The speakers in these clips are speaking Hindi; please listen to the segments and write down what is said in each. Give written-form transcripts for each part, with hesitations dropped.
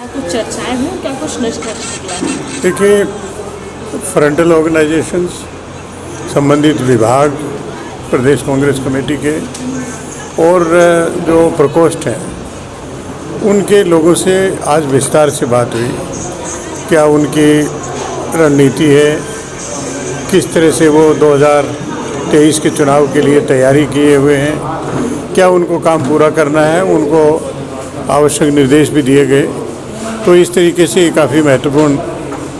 कुछ चर्चाएं हुई, क्या कुछ निष्कर्ष निकला? देखिए, फ्रंटल ऑर्गेनाइजेशंस, संबंधित विभाग, प्रदेश कांग्रेस कमेटी के और जो प्रकोष्ठ हैं उनके लोगों से आज विस्तार से बात हुई। क्या उनकी रणनीति है, किस तरह से वो 2023 के चुनाव के लिए तैयारी किए हुए हैं, क्या उनको काम पूरा करना है, उनको आवश्यक निर्देश भी दिए गए। तो इस तरीके से काफ़ी महत्वपूर्ण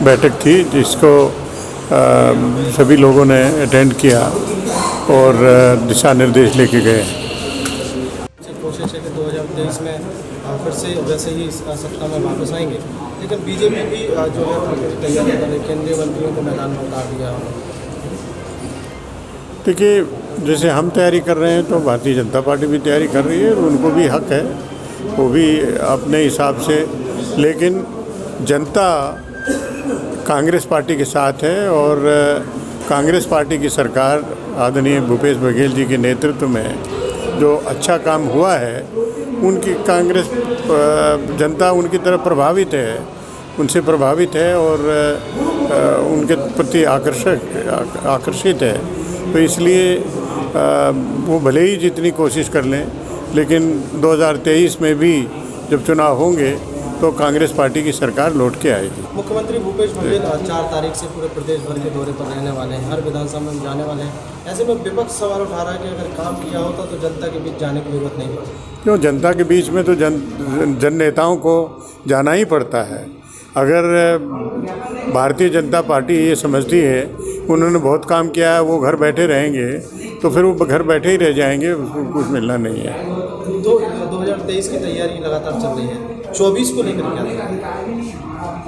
बैठक थी जिसको सभी लोगों ने अटेंड किया और दिशा निर्देश लेके गए। कोशिश है कि 2023 में फिर से वैसे ही सत्ता में वापस आएंगे, लेकिन बीजेपी भी जो है तैयारी कर रही, केंद्रीय मंत्रियों को मैदान में उतार दिया। देखिए, जैसे हम तैयारी कर रहे हैं तो भारतीय जनता पार्टी भी तैयारी कर रही है और उनको भी हक है, वो भी अपने हिसाब से। लेकिन जनता कांग्रेस पार्टी के साथ है और कांग्रेस पार्टी की सरकार आदरणीय भूपेश बघेल जी के नेतृत्व में जो अच्छा काम हुआ है, उनकी कांग्रेस जनता उनकी तरफ प्रभावित है, उनसे प्रभावित है और उनके प्रति आकर्षित है। तो इसलिए वो भले ही जितनी कोशिश कर लें, लेकिन 2023 में भी जब चुनाव होंगे तो कांग्रेस पार्टी की सरकार लौट के आएगी। मुख्यमंत्री भूपेश बघेल 4 तारीख से पूरे प्रदेश भर के दौरे पर रहने वाले हैं, हर विधानसभा में जाने वाले हैं। ऐसे में विपक्ष सवाल उठा रहा है कि अगर काम किया होता तो जनता के बीच जाने की जरूरत नहीं पड़ती। क्यों, जनता के बीच में तो जन नेताओं को जाना ही पड़ता है। अगर भारतीय जनता पार्टी ये समझती है उन्होंने बहुत काम किया है, वो घर बैठे रहेंगे, तो फिर वो घर बैठे ही रह जाएंगे, उसको कुछ मिलना नहीं है। 2023 की तैयारी लगातार चल रही है, 24 को लेकर क्या?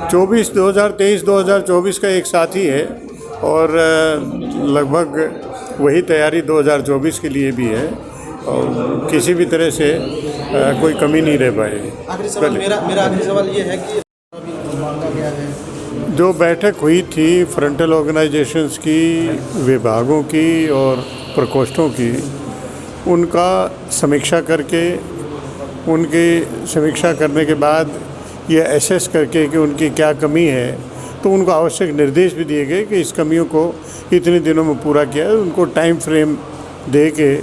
2023 का एक साथ ही है और लगभग वही तैयारी 2024 के लिए भी है और किसी भी तरह से कोई कमी नहीं रह पाएगी। आखिरी सवाल मेरा आखिरी सवाल ये है कि मांगा गया है, जो बैठक हुई थी फ्रंटल ऑर्गेनाइजेशंस की, विभागों की और प्रकोष्ठों की, उनका समीक्षा करके, उनकी समीक्षा करने के बाद ये एसेस करके कि उनकी क्या कमी है, तो उनको आवश्यक निर्देश भी दिए गए कि इस कमियों को इतने दिनों में पूरा किया है। उनको टाइम फ्रेम दे के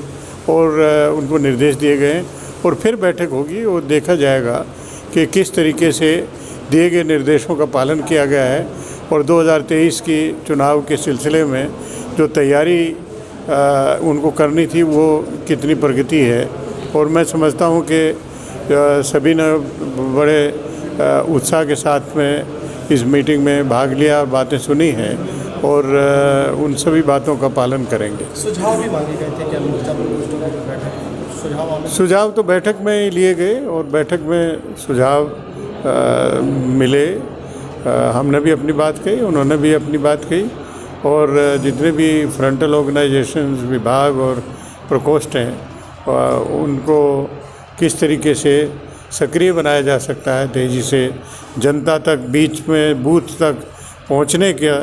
और उनको निर्देश दिए गए और फिर बैठक होगी और देखा जाएगा कि किस तरीके से दिए गए निर्देशों का पालन किया गया है और 2023 की चुनाव के सिलसिले में जो तैयारी उनको करनी थी वो कितनी प्रगति है। और मैं समझता हूँ कि सभी ने बड़े उत्साह के साथ में इस मीटिंग में भाग लिया और बातें सुनी हैं और उन सभी बातों का पालन करेंगे। सुझाव भी मांगे गए थे, क्या सुझाव तो बैठक में ही लिए गए और बैठक में सुझाव मिले। हमने भी अपनी बात कही, उन्होंने भी अपनी बात कही और जितने भी फ्रंटल ऑर्गेनाइजेशंस, विभाग और प्रकोष्ठ हैं उनको किस तरीके से सक्रिय बनाया जा सकता है, तेज़ी से जनता तक, बीच में बूथ तक पहुंचने का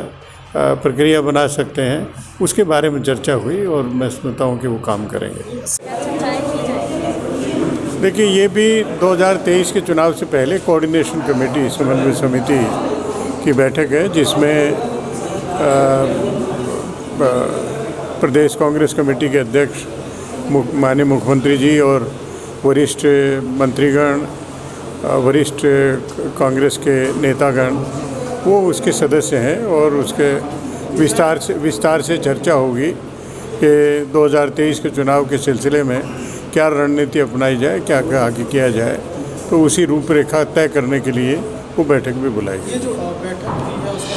प्रक्रिया बना सकते हैं, उसके बारे में चर्चा हुई और मैं समझता हूँ कि वो काम करेंगे। देखिए, ये भी 2023 के चुनाव से पहले कोऑर्डिनेशन कमेटी, समन्वय समिति की बैठक है जिसमें प्रदेश कांग्रेस कमेटी के अध्यक्ष माननीय मुख्यमंत्री जी और वरिष्ठ मंत्रीगण, वरिष्ठ कांग्रेस के नेतागण, वो उसके सदस्य हैं और उसके विस्तार से चर्चा होगी कि 2023 के चुनाव के सिलसिले में क्या रणनीति अपनाई जाए, क्या आगे किया जाए। तो उसी रूपरेखा तय करने के लिए वो बैठक भी बुलाई। ये जो बैठक हुई है उसका